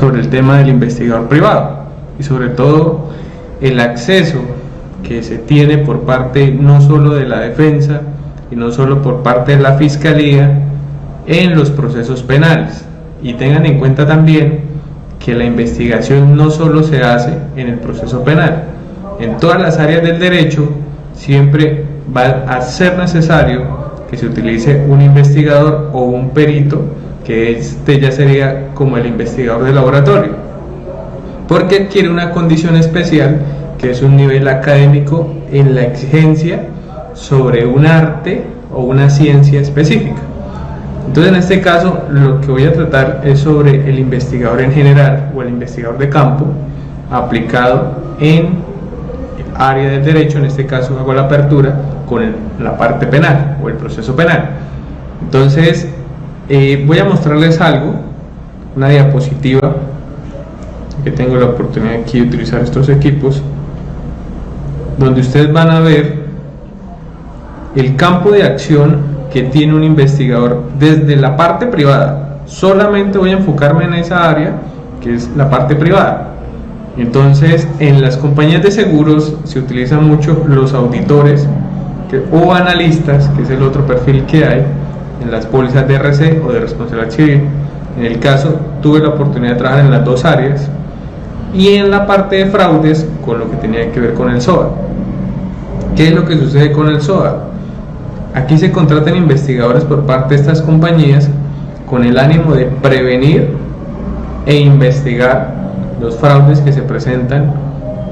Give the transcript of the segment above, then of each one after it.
sobre el tema del investigador privado y sobre todo el acceso que se tiene por parte no solo de la defensa y no solo por parte de la fiscalía en los procesos penales. Y tengan en cuenta también que la investigación no solo se hace en el proceso penal, en todas las áreas del derecho siempre va a ser necesario que se utilice un investigador o un perito, que este ya sería como el investigador de laboratorio, porque adquiere una condición especial que es un nivel académico en la exigencia sobre un arte o una ciencia específica. Entonces, en este caso, lo que voy a tratar es sobre el investigador en general o el investigador de campo aplicado en área del derecho. En este caso hago la apertura con la parte penal o el proceso penal. Entonces, voy a mostrarles algo, una diapositiva, que tengo la oportunidad aquí de utilizar estos equipos, donde ustedes van a ver el campo de acción que tiene un investigador desde la parte privada. Solamente voy a enfocarme en esa área que es la parte privada. Entonces, en las compañías de seguros se utilizan mucho los auditores o analistas, que es el otro perfil que hay en las pólizas de RC o de responsabilidad civil. En el caso, tuve la oportunidad de trabajar en las dos áreas, y en la parte de fraudes con lo que tenía que ver con el SOA. ¿Qué es lo que sucede con el SOA? Aquí se contratan investigadores por parte de estas compañías con el ánimo de prevenir e investigar los fraudes que se presentan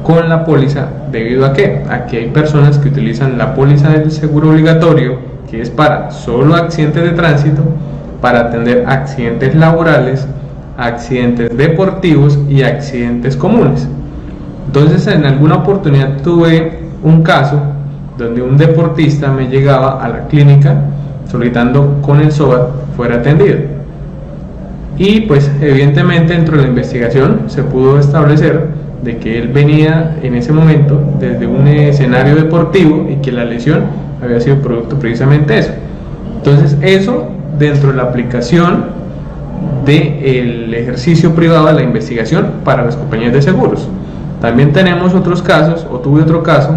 con la póliza, debido a que aquí hay personas que utilizan la póliza del seguro obligatorio, que es para solo accidentes de tránsito, para atender accidentes laborales, accidentes deportivos y accidentes comunes. Entonces, en alguna oportunidad tuve un caso donde un deportista me llegaba a la clínica solicitando con el SOAT fuera atendido, y pues evidentemente dentro de la investigación se pudo establecer de que él venía en ese momento desde un escenario deportivo y que la lesión había sido producto precisamente de eso. Entonces, eso dentro de la aplicación del ejercicio privado de la investigación para las compañías de seguros. También tenemos otros casos, o tuve otro caso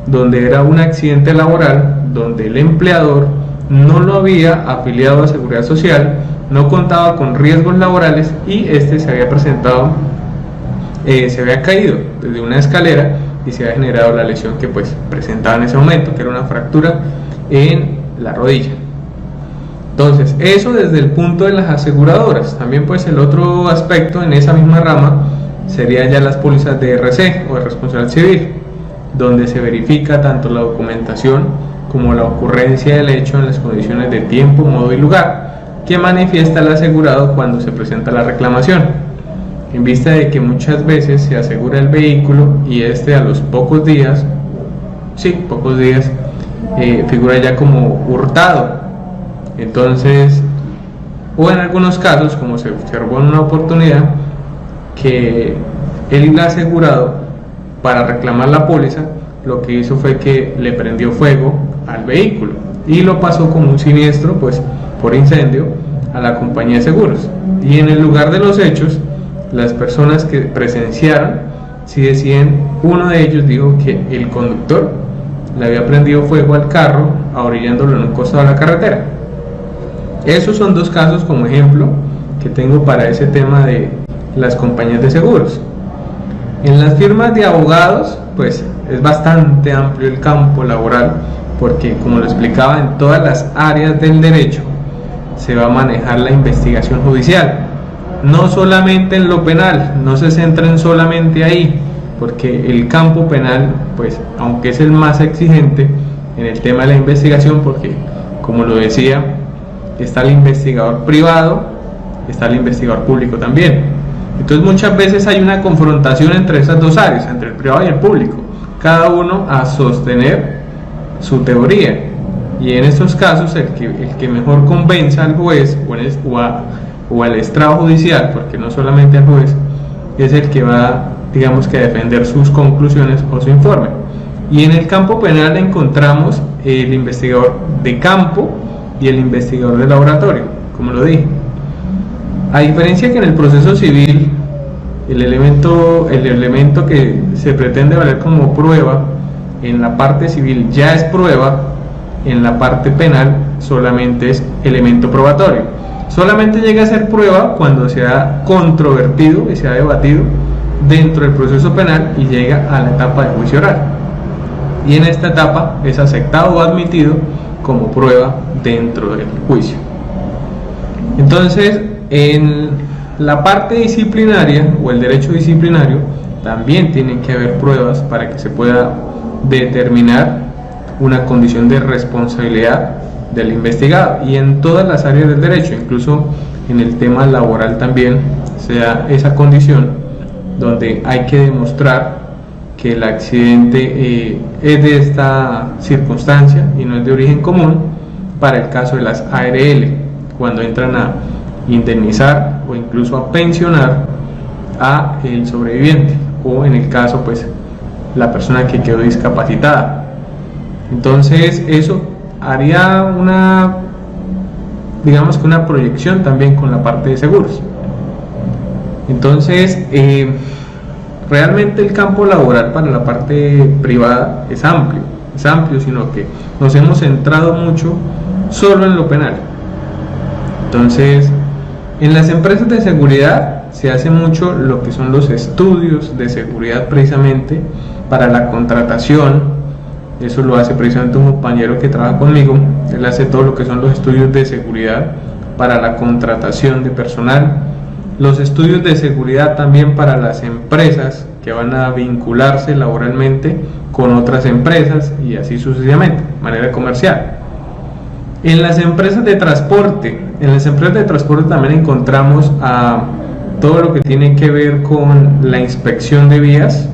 donde era un accidente laboral, donde el empleador no lo había afiliado a Seguridad Social, no contaba con riesgos laborales, y este se había presentado, se había caído desde una escalera y se había generado la lesión que pues presentaba en ese momento, que era una fractura en la rodilla. Entonces, eso desde el punto de las aseguradoras. También pues el otro aspecto en esa misma rama sería ya las pólizas de RC o de responsabilidad civil, donde se verifica tanto la documentación como la ocurrencia del hecho en las condiciones de tiempo, modo y lugar que manifiesta el asegurado cuando se presenta la reclamación, en vista de que muchas veces se asegura el vehículo y este a los pocos días figura ya como hurtado. Entonces, o en algunos casos, como se observó en una oportunidad, que el asegurado, para reclamar la póliza, lo que hizo fue que le prendió fuego al vehículo y lo pasó como un siniestro pues por incendio a la compañía de seguros. Y en el lugar de los hechos, las personas que presenciaron sí decían, uno de ellos dijo que el conductor le había prendido fuego al carro ahorillándolo en un costado de la carretera. Esos son dos casos como ejemplo que tengo para ese tema de las compañías de seguros. En las firmas de abogados pues es bastante amplio el campo laboral, porque como lo explicaba, en todas las áreas del derecho se va a manejar la investigación judicial, no solamente en lo penal, no se centren solamente ahí, porque el campo penal pues aunque es el más exigente en el tema de la investigación, porque como lo decía, está el investigador privado, está el investigador público también. Entonces muchas veces hay una confrontación entre esas dos áreas, entre el privado y el público, cada uno a sostener su teoría, y en estos casos el que mejor convenza al juez o al estrado judicial, porque no solamente al juez, es el que va, digamos, que a defender sus conclusiones o su informe. Y en el campo penal encontramos el investigador de campo y el investigador de laboratorio, como lo dije. A diferencia que en el proceso civil, el elemento que se pretende valer como prueba en la parte civil ya es prueba, en la parte penal solamente es elemento probatorio. Solamente llega a ser prueba cuando se ha controvertido y se ha debatido dentro del proceso penal y llega a la etapa de juicio oral. Y en esta etapa es aceptado o admitido como prueba dentro del juicio. Entonces, en la parte disciplinaria o el derecho disciplinario también tienen que haber pruebas para que se pueda determinar una condición de responsabilidad del investigado, y en todas las áreas del derecho, incluso en el tema laboral también sea esa condición donde hay que demostrar que el accidente es de esta circunstancia y no es de origen común, para el caso de las ARL, cuando entran a indemnizar o incluso a pensionar a el sobreviviente, o en el caso pues la persona que quedó discapacitada. Entonces eso haría una, digamos que una proyección también con la parte de seguros. Entonces realmente el campo laboral para la parte privada es amplio, sino que nos hemos centrado mucho solo en lo penal. Entonces, en las empresas de seguridad se hace mucho lo que son los estudios de seguridad precisamente para la contratación. Eso lo hace precisamente un compañero que trabaja conmigo. Él hace todo lo que son los estudios de seguridad para la contratación de personal, los estudios de seguridad también para las empresas que van a vincularse laboralmente con otras empresas y así sucesivamente, de manera comercial. En las empresas de transporte, también encontramos a todo lo que tiene que ver con la inspección de vías,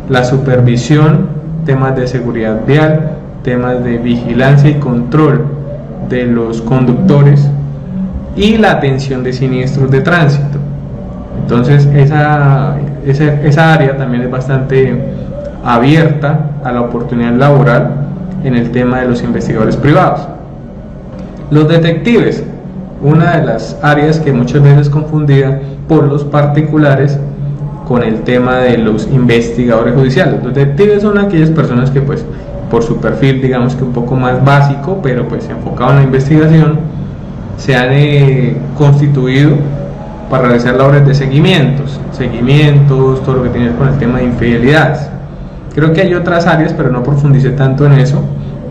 la supervisión, temas de seguridad vial, temas de vigilancia y control de los conductores y la atención de siniestros de tránsito. Entonces esa área también es bastante abierta a la oportunidad laboral en el tema de los investigadores privados. Los detectives, una de las áreas que muchas veces es confundida por los particulares con el tema de los investigadores judiciales. Los detectives son aquellas personas que pues por su perfil digamos que un poco más básico, pero pues enfocado en la investigación, se han constituido para realizar labores de seguimientos, todo lo que tiene que ver con el tema de infidelidades. Creo que hay otras áreas, pero no profundicé tanto en eso.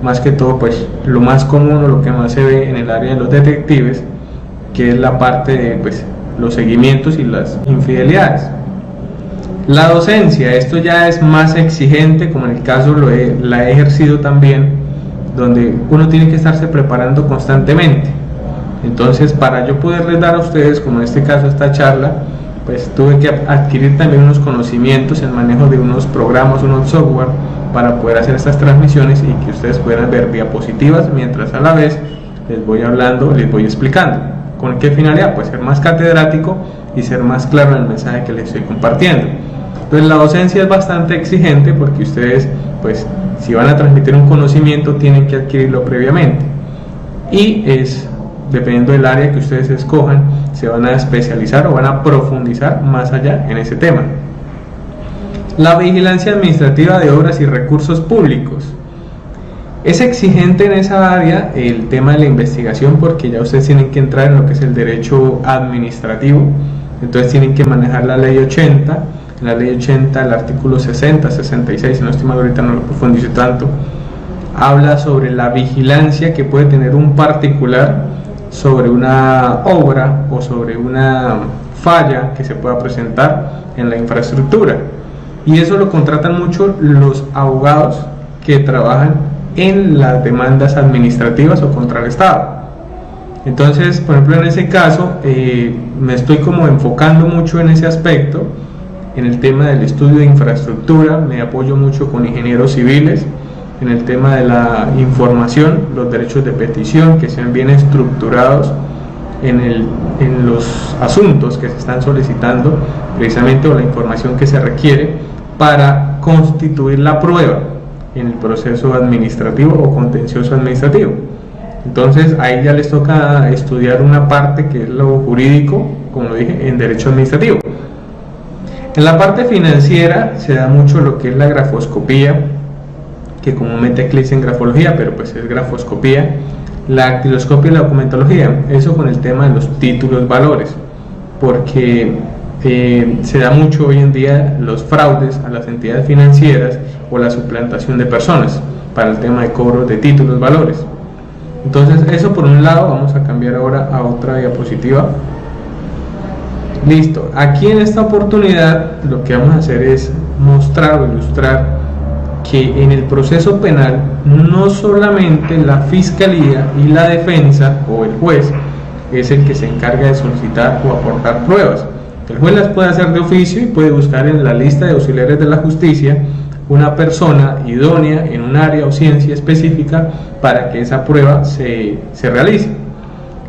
Más que todo, pues lo más común o lo que más se ve en el área de los detectives, que es la parte de pues, los seguimientos y las infidelidades. La docencia, esto ya es más exigente, como en el caso la he ejercido también, donde uno tiene que estarse preparando constantemente. Entonces, para yo poderles dar a ustedes, como en este caso esta charla, pues tuve que adquirir también unos conocimientos en manejo de unos programas, unos software, para poder hacer estas transmisiones y que ustedes puedan ver diapositivas mientras a la vez les voy hablando, les voy explicando. ¿Con qué finalidad? Pues ser más catedrático y ser más claro en el mensaje que les estoy compartiendo. Entonces la docencia es bastante exigente porque ustedes, pues si van a transmitir un conocimiento, tienen que adquirirlo previamente. Y es, dependiendo del área que ustedes escojan, se van a especializar o van a profundizar más allá en ese tema. La vigilancia administrativa de obras y recursos públicos. Es exigente en esa área el tema de la investigación porque ya ustedes tienen que entrar en lo que es el derecho administrativo. Entonces tienen que manejar la ley 80. En la ley 80, el artículo 60, 66, si no estoy mal ahorita no lo profundizo tanto, habla sobre la vigilancia que puede tener un particular sobre una obra o sobre una falla que se pueda presentar en la infraestructura. Y eso lo contratan mucho los abogados que trabajan en las demandas administrativas o contra el Estado. Entonces, por ejemplo, en ese caso me estoy como enfocando mucho en ese aspecto, en el tema del estudio de infraestructura. Me apoyo mucho con ingenieros civiles en el tema de la información, los derechos de petición, que sean bien estructurados en los asuntos que se están solicitando precisamente, o la información que se requiere para constituir la prueba en el proceso administrativo o contencioso administrativo. Entonces ahí ya les toca estudiar una parte que es lo jurídico, como lo dije, en derecho administrativo. En la parte financiera se da mucho lo que es la grafoscopía, que comúnmente aquí le dicen grafología, pero pues es grafoscopía, la actiloscopia y la documentología, eso con el tema de los títulos valores, porque se da mucho hoy en día los fraudes a las entidades financieras o la suplantación de personas para el tema de cobro de títulos valores. Entonces eso por un lado. Vamos a cambiar ahora a otra diapositiva. Listo, aquí en esta oportunidad lo que vamos a hacer es mostrar o ilustrar que en el proceso penal no solamente la fiscalía y la defensa o el juez es el que se encarga de solicitar o aportar pruebas. El juez las puede hacer de oficio y puede buscar en la lista de auxiliares de la justicia una persona idónea en un área o ciencia específica para que esa prueba se realice.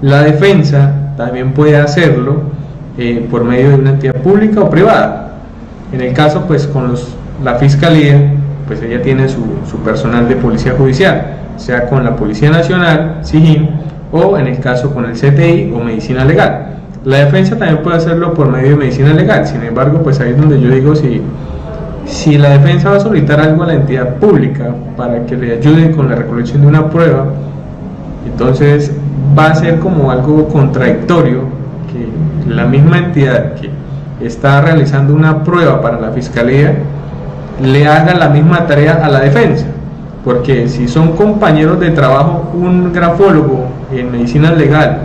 La defensa también puede hacerlo por medio de una entidad pública o privada. En el caso pues con la fiscalía, pues ella tiene su personal de policía judicial, sea con la Policía Nacional, SIJIN, o en el caso con el CTI o medicina legal. La defensa también puede hacerlo por medio de medicina legal. Sin embargo, pues ahí es donde yo digo, si la defensa va a solicitar algo a la entidad pública para que le ayude con la recolección de una prueba, entonces va a ser como algo contradictorio que la misma entidad que está realizando una prueba para la fiscalía le haga la misma tarea a la defensa, porque si son compañeros de trabajo, un grafólogo en medicina legal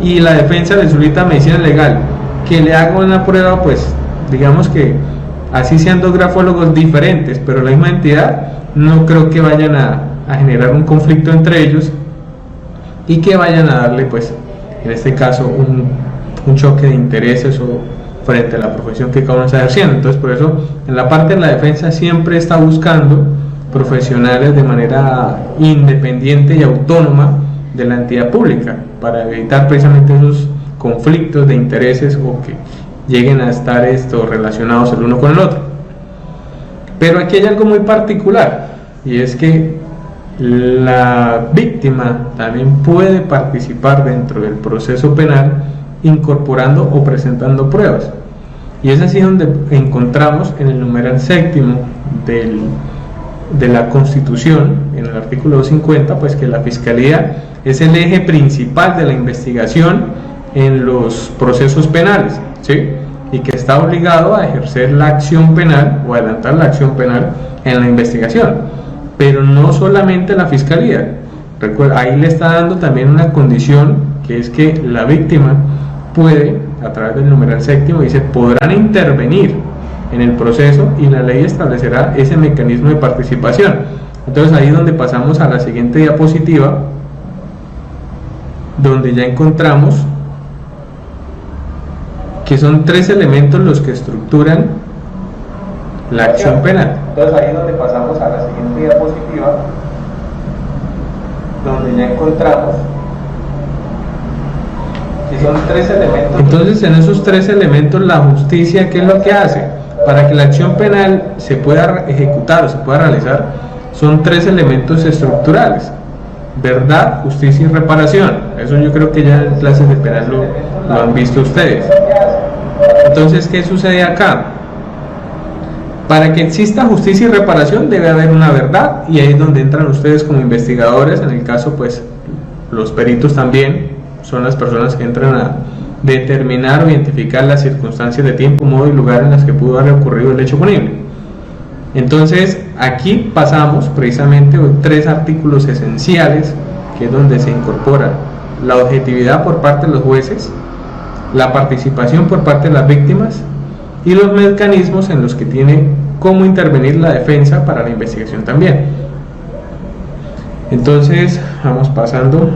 y la defensa le solicita medicina legal que le haga una prueba, pues digamos que así sean dos grafólogos diferentes pero la misma entidad, no creo que vayan a generar un conflicto entre ellos y que vayan a darle pues en este caso un choque de intereses o frente a la profesión que cada uno está ejerciendo. Entonces por eso en la parte de la defensa siempre está buscando profesionales de manera independiente y autónoma de la entidad pública para evitar precisamente esos conflictos de intereses o que lleguen a estar relacionados el uno con el otro. Pero aquí hay algo muy particular y es que la víctima también puede participar dentro del proceso penal incorporando o presentando pruebas, y es así donde encontramos en el numeral séptimo de la Constitución, en el artículo 250, pues que la Fiscalía es el eje principal de la investigación en los procesos penales, ¿sí? Y que está obligado a ejercer la acción penal o adelantar la acción penal en la investigación, pero no solamente la Fiscalía. Recuerda, ahí le está dando también una condición, que es que la víctima puede, a través del numeral séptimo, dice, podrán intervenir en el proceso y la ley establecerá ese mecanismo de participación. Entonces ahí es donde pasamos a la siguiente diapositiva, donde ya encontramos que son tres elementos los que estructuran la acción penal. Entonces ahí es donde pasamos a la siguiente diapositiva, donde ya encontramos que son tres elementos. Entonces en esos tres elementos la justicia, ¿qué es lo que hace? Para que la acción penal se pueda ejecutar o se pueda realizar, son tres elementos estructurales: verdad, justicia y reparación. Eso yo creo que ya en clases de penal lo han visto ustedes. Entonces, ¿qué sucede acá? Para que exista justicia y reparación debe haber una verdad, y ahí es donde entran ustedes como investigadores. En el caso, pues los peritos también son las personas que entran a determinar o identificar las circunstancias de tiempo, modo y lugar en las que pudo haber ocurrido el hecho punible. Entonces aquí pasamos precisamente tres artículos esenciales, que es donde se incorpora la objetividad por parte de los jueces, la participación por parte de las víctimas y los mecanismos en los que tiene cómo intervenir la defensa para la investigación también. Entonces vamos pasando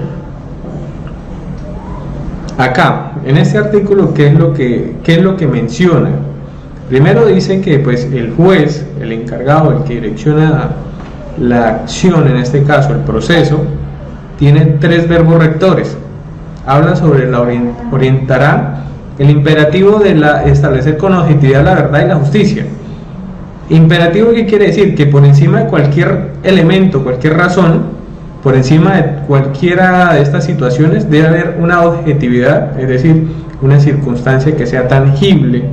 acá en este artículo. ¿Qué es lo que menciona? Primero dice que pues el juez, el encargado, el que direcciona la acción, en este caso el proceso, tiene tres verbos rectores. Habla sobre orientará el imperativo de establecer con objetividad la verdad y la justicia. Imperativo, ¿qué quiere decir? Que por encima de cualquier elemento, cualquier razón, por encima de cualquiera de estas situaciones debe haber una objetividad, es decir, una circunstancia que sea tangible,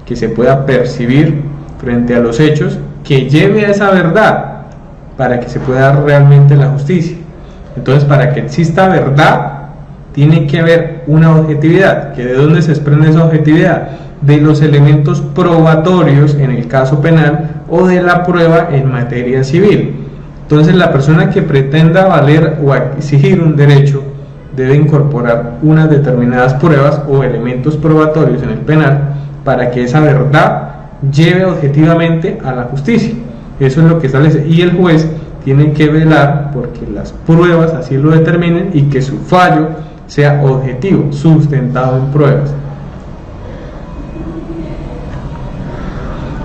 que se pueda percibir frente a los hechos, que lleve a esa verdad para que se pueda dar realmente la justicia. Entonces, para que exista verdad, tiene que haber una objetividad. ¿Que de dónde se desprende esa objetividad? De los elementos probatorios en el caso penal o de la prueba en materia civil. Entonces, la persona que pretenda valer o exigir un derecho debe incorporar unas determinadas pruebas o elementos probatorios en el penal para que esa verdad lleve objetivamente a la justicia. Eso es lo que establece, y el juez tiene que velar porque las pruebas así lo determinen y que su fallo sea objetivo, sustentado en pruebas.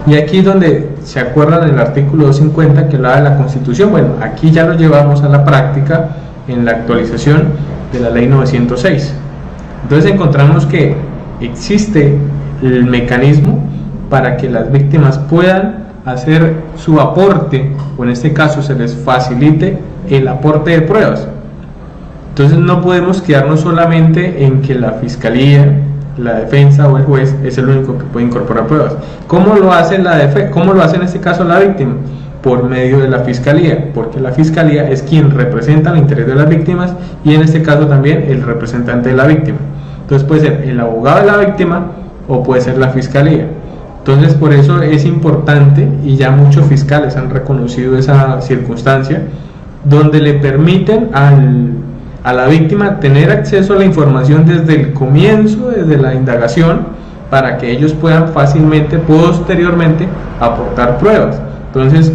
Y aquí es donde se acuerdan el artículo 250 que habla de la Constitución. Bueno, aquí ya lo llevamos a la práctica en la actualización de la ley 906. Entonces encontramos que existe el mecanismo para que las víctimas puedan hacer su aporte, o en este caso se les facilite el aporte de pruebas. Entonces no podemos quedarnos solamente en que la fiscalía, la defensa o el juez es el único que puede incorporar pruebas. ¿Cómo lo hace cómo lo hace en este caso la víctima? Por medio de la fiscalía, porque la fiscalía es quien representa el interés de las víctimas y en este caso también el representante de la víctima. Entonces puede ser el abogado de la víctima o puede ser la fiscalía. Entonces por eso es importante, y ya muchos fiscales han reconocido esa circunstancia, donde le permiten a la víctima tener acceso a la información desde el comienzo, desde la indagación, para que ellos puedan fácilmente, posteriormente, aportar pruebas. Entonces,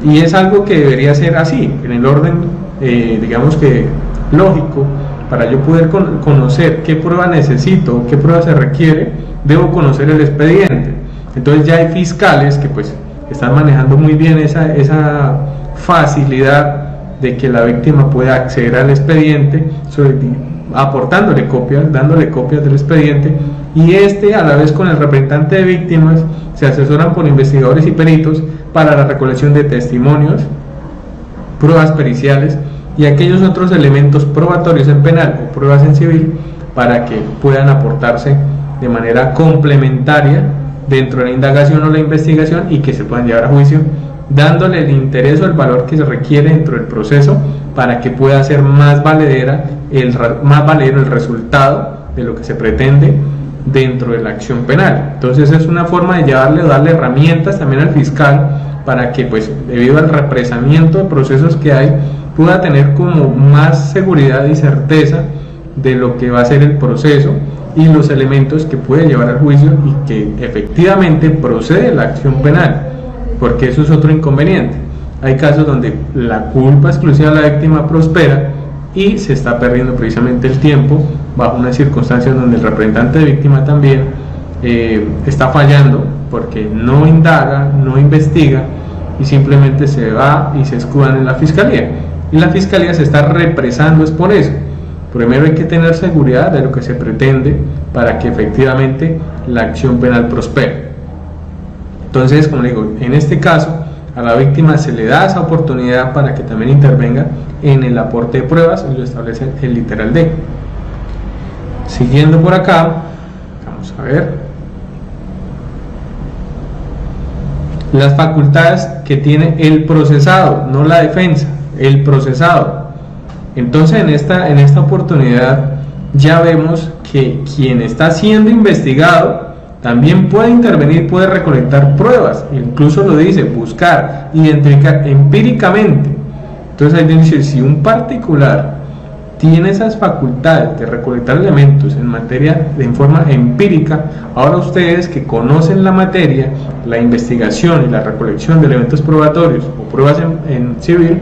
y es algo que debería ser así, en el orden, digamos que lógico. Para yo poder conocer qué prueba necesito, qué prueba se requiere, debo conocer el expediente. Entonces ya hay fiscales que pues están manejando muy bien esa facilidad de que la víctima pueda acceder al expediente, aportándole copias, dándole copias del expediente, y a la vez con el representante de víctimas se asesoran por investigadores y peritos para la recolección de testimonios, pruebas periciales y aquellos otros elementos probatorios en penal o pruebas en civil para que puedan aportarse de manera complementaria dentro de la indagación o la investigación y que se puedan llevar a juicio, dándole el interés o el valor que se requiere dentro del proceso para que pueda ser más valedero el resultado de lo que se pretende dentro de la acción penal. Entonces es una forma de darle herramientas también al fiscal para que pues debido al represamiento de procesos que hay pueda tener como más seguridad y certeza de lo que va a ser el proceso y los elementos que puede llevar al juicio y que efectivamente procede la acción penal, porque eso es otro inconveniente. Hay casos donde la culpa exclusiva de la víctima prospera y se está perdiendo precisamente el tiempo bajo unas circunstancias donde el representante de víctima también está fallando porque no indaga, no investiga y simplemente se va y se escudan en la fiscalía, y la fiscalía se está represando. Es por eso, primero hay que tener seguridad de lo que se pretende para que efectivamente la acción penal prospere. Entonces, como digo, en este caso a la víctima se le da esa oportunidad para que también intervenga en el aporte de pruebas, y lo establece el literal D. Siguiendo por acá, vamos a ver las facultades que tiene el procesado, no la defensa, el procesado. Entonces en esta oportunidad ya vemos que quien está siendo investigado también puede intervenir, puede recolectar pruebas, incluso lo dice, buscar, identificar empíricamente. Entonces ahí dice, si un particular tiene esas facultades de recolectar elementos en forma empírica, ahora ustedes que conocen la materia, la investigación y la recolección de elementos probatorios o pruebas en civil,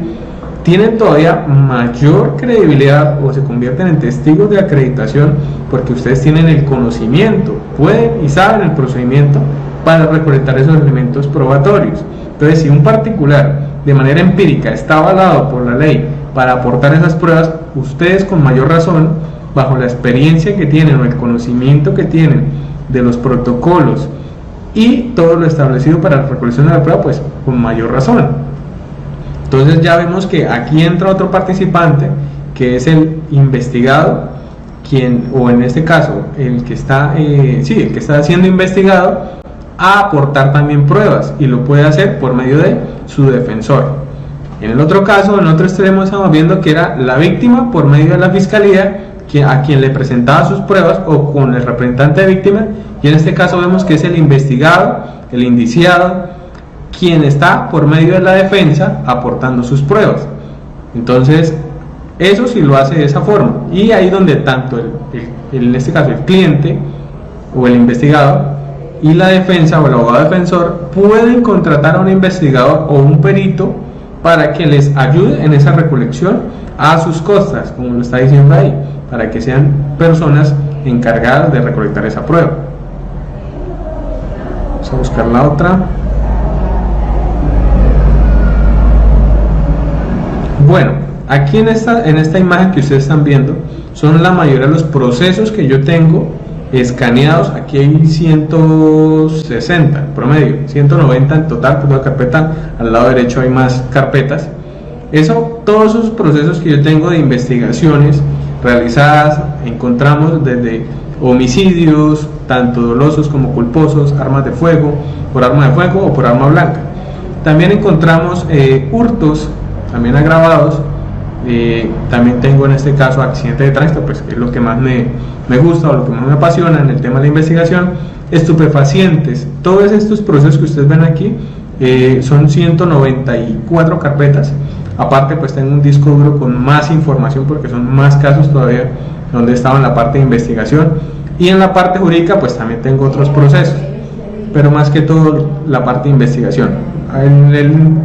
tienen todavía mayor credibilidad o se convierten en testigos de acreditación porque ustedes tienen el conocimiento, pueden y saben el procedimiento para recolectar esos elementos probatorios. Entonces, si un particular de manera empírica está avalado por la ley para aportar esas pruebas, ustedes con mayor razón, bajo la experiencia que tienen o el conocimiento que tienen de los protocolos y todo lo establecido para la recolección de la prueba, pues con mayor razón. Entonces ya vemos que aquí entra otro participante, que es el investigado, o en este caso el que está siendo investigado, a aportar también pruebas, y lo puede hacer por medio de su defensor. En el otro caso, en otro extremo, estamos viendo que era la víctima por medio de la fiscalía, a quien le presentaba sus pruebas, o con el representante de víctima, y en este caso vemos que es el investigado, el indiciado, quien está por medio de la defensa aportando sus pruebas. Entonces eso sí lo hace de esa forma, y ahí donde tanto en este caso el cliente o el investigado y la defensa o el abogado defensor pueden contratar a un investigador o un perito para que les ayude en esa recolección a sus costas, como lo está diciendo ahí, para que sean personas encargadas de recolectar esa prueba. Vamos a buscar la otra. Bueno, aquí en esta imagen que ustedes están viendo son la mayoría de los procesos que yo tengo escaneados. Aquí hay 160 en promedio, 190 en total, toda carpeta. Al lado derecho hay más carpetas. Todos esos procesos que yo tengo de investigaciones realizadas, encontramos desde homicidios, tanto dolosos como culposos, armas de fuego, por arma de fuego o por arma blanca. También encontramos hurtos, también agravados. También tengo en este caso accidentes de tránsito, pues que es lo que más me gusta o lo que más me apasiona en el tema de la investigación. Estupefacientes, todos estos procesos que ustedes ven aquí son 194 carpetas. Aparte, pues tengo un disco duro con más información, porque son más casos todavía donde estaba en la parte de investigación. Y en la parte jurídica pues también tengo otros procesos, pero más que todo la parte de investigación.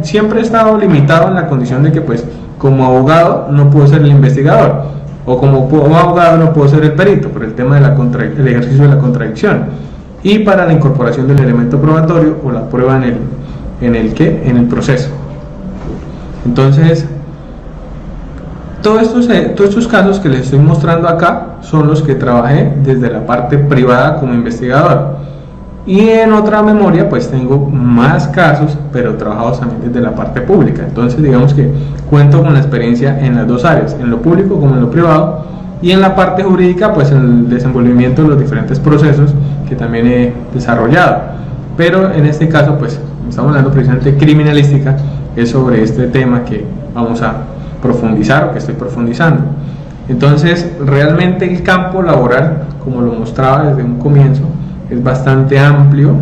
Siempre he estado limitado en la condición de que pues como abogado no puedo ser el investigador, o como abogado no puedo ser el perito por el tema del ejercicio de la contradicción, y para la incorporación del elemento probatorio o la prueba en el proceso. Entonces todos estos casos que les estoy mostrando acá son los que trabajé desde la parte privada como investigador, y en otra memoria pues tengo más casos, pero trabajados también desde la parte pública. Entonces digamos que cuento con la experiencia en las dos áreas, en lo público como en lo privado, y en la parte jurídica pues en el desenvolvimiento de los diferentes procesos que también he desarrollado. Pero en este caso pues estamos hablando precisamente de criminalística, es sobre este tema que vamos a profundizar o que estoy profundizando. Entonces realmente el campo laboral, como lo mostraba desde un comienzo, es bastante amplio.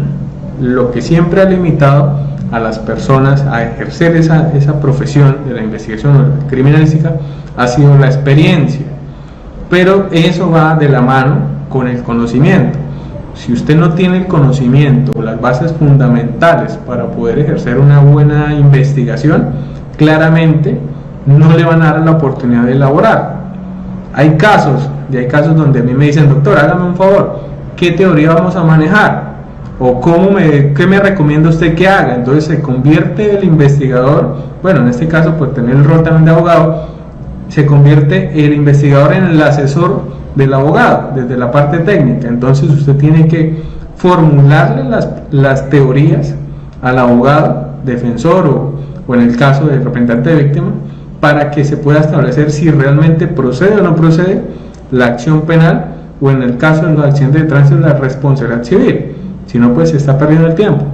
Lo que siempre ha limitado a las personas a ejercer esa profesión de la investigación o de la criminalística ha sido la experiencia, pero eso va de la mano con el conocimiento. Si usted no tiene el conocimiento o las bases fundamentales para poder ejercer una buena investigación, claramente no le van a dar la oportunidad de elaborar. Hay casos donde a mí me dicen: doctor, hágame un favor, ¿qué teoría vamos a manejar? ¿O qué me recomienda usted que haga? Entonces se convierte el investigador, bueno, en este caso por tener el rol también de abogado, se convierte el investigador en el asesor del abogado desde la parte técnica. Entonces usted tiene que formularle las teorías al abogado defensor o en el caso del representante de víctima, para que se pueda establecer si realmente procede o no procede la acción penal, o en el caso de los accidentes de tránsito la responsabilidad civil. Si no, pues se está perdiendo el tiempo.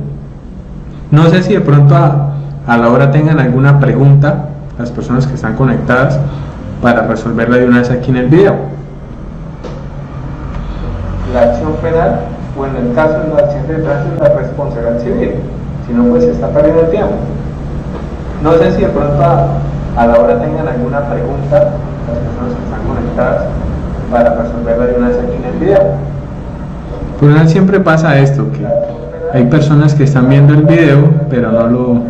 No sé si de pronto a la hora tengan alguna pregunta las personas que están conectadas para resolverla de una vez aquí en el video. La acción penal, o en el caso de los accidentes de tránsito la responsabilidad civil. Si no, pues se está perdiendo el tiempo. No sé si de pronto a la hora tengan alguna pregunta las personas que están conectadas para resolverla de una vez aquí en el video. Por lo general siempre pasa esto, que hay personas que están viendo el video pero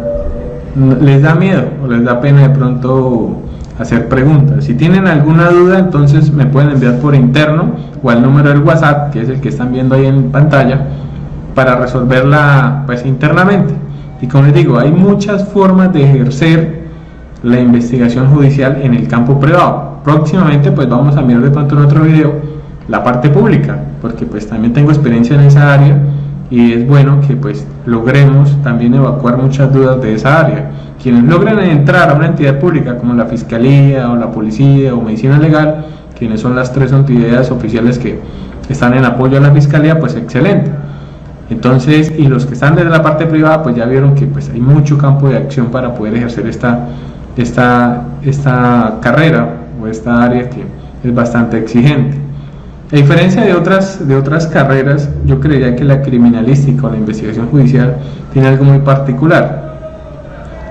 les da miedo o les da pena de pronto hacer preguntas. Si tienen alguna duda, entonces me pueden enviar por interno o al número del WhatsApp, que es el que están viendo ahí en pantalla, para resolverla pues internamente. Y como les digo, hay muchas formas de ejercer la investigación judicial en el campo privado. Próximamente pues vamos a mirar de pronto en otro video la parte pública, porque pues también tengo experiencia en esa área y es bueno que pues logremos también evacuar muchas dudas de esa área. Quienes logran entrar a una entidad pública como la Fiscalía o la Policía o Medicina Legal, quienes son las tres entidades oficiales que están en apoyo a la Fiscalía, pues excelente. Entonces, y los que están desde la parte privada, pues ya vieron que pues hay mucho campo de acción para poder ejercer esta carrera o esta área que es bastante exigente. A diferencia de otras carreras, yo creería que la criminalística o la investigación judicial tiene algo muy particular,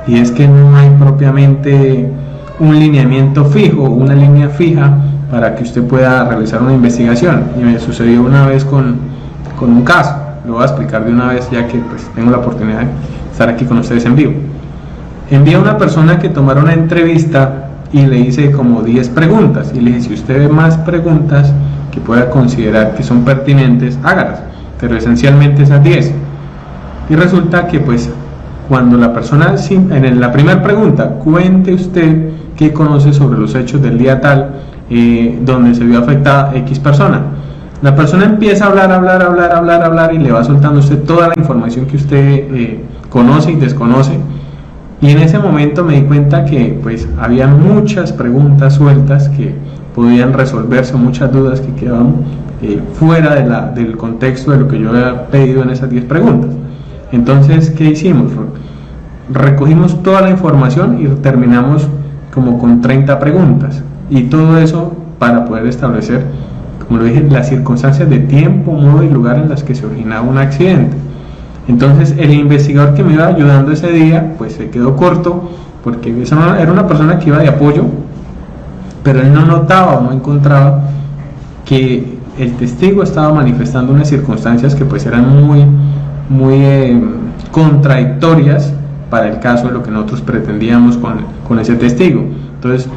y es que no hay propiamente un lineamiento fijo, una línea fija para que usted pueda realizar una investigación. Y me sucedió una vez con un caso, lo voy a explicar de una vez ya que pues tengo la oportunidad de estar aquí con ustedes en vivo. Envié a una persona que tomara una entrevista y le hice como 10 preguntas y le dije: si usted ve más preguntas que pueda considerar que son pertinentes, hágalas, pero esencialmente esas 10. Y resulta que pues cuando la persona, en la primera pregunta, cuente usted qué conoce sobre los hechos del día tal donde se vio afectada X persona, la persona empieza a hablar y le va soltando usted toda la información que usted conoce y desconoce. Y en ese momento me di cuenta que pues había muchas preguntas sueltas que podían resolverse, muchas dudas que quedaban fuera del contexto de lo que yo había pedido en esas 10 preguntas. Entonces, ¿qué hicimos? Recogimos toda la información y terminamos como con 30 preguntas, y todo eso para poder establecer, como lo dije, las circunstancias de tiempo, modo y lugar en las que se originaba un accidente. Entonces el investigador que me iba ayudando ese día pues se quedó corto, porque era una persona que iba de apoyo, pero él no notaba o no encontraba que el testigo estaba manifestando unas circunstancias que pues eran muy contradictorias para el caso de lo que nosotros pretendíamos con ese testigo. Entonces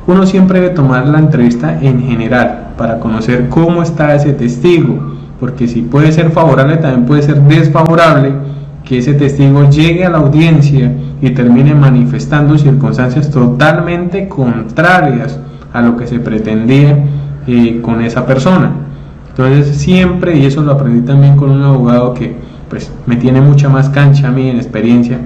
uno siempre debe tomar la entrevista en general para conocer cómo está ese testigo, porque si puede ser favorable, también puede ser desfavorable que ese testigo llegue a la audiencia y termine manifestando circunstancias totalmente contrarias a lo que se pretendía con esa persona. Entonces siempre, y eso lo aprendí también con un abogado que pues me tiene mucha más cancha a mí en experiencia,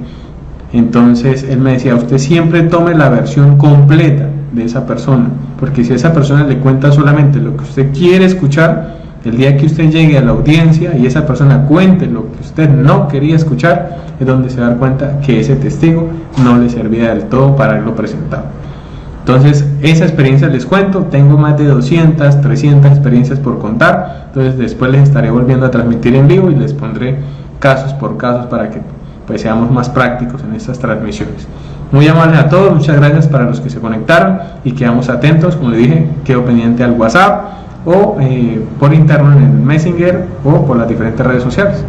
entonces él me decía: usted siempre tome la versión completa de esa persona, porque si esa persona le cuenta solamente lo que usted quiere escuchar, el día que usted llegue a la audiencia y esa persona cuente lo que usted no quería escuchar, es donde se da cuenta que ese testigo no le servía del todo para haberlo presentado. Entonces esa experiencia les cuento, tengo más de 200, 300 experiencias por contar, entonces después les estaré volviendo a transmitir en vivo y les pondré casos por casos para que pues seamos más prácticos en estas transmisiones. Muy amables a todos, muchas gracias para los que se conectaron y quedamos atentos. Como le dije, quedo pendiente al WhatsApp o por interno en el Messenger o por las diferentes redes sociales.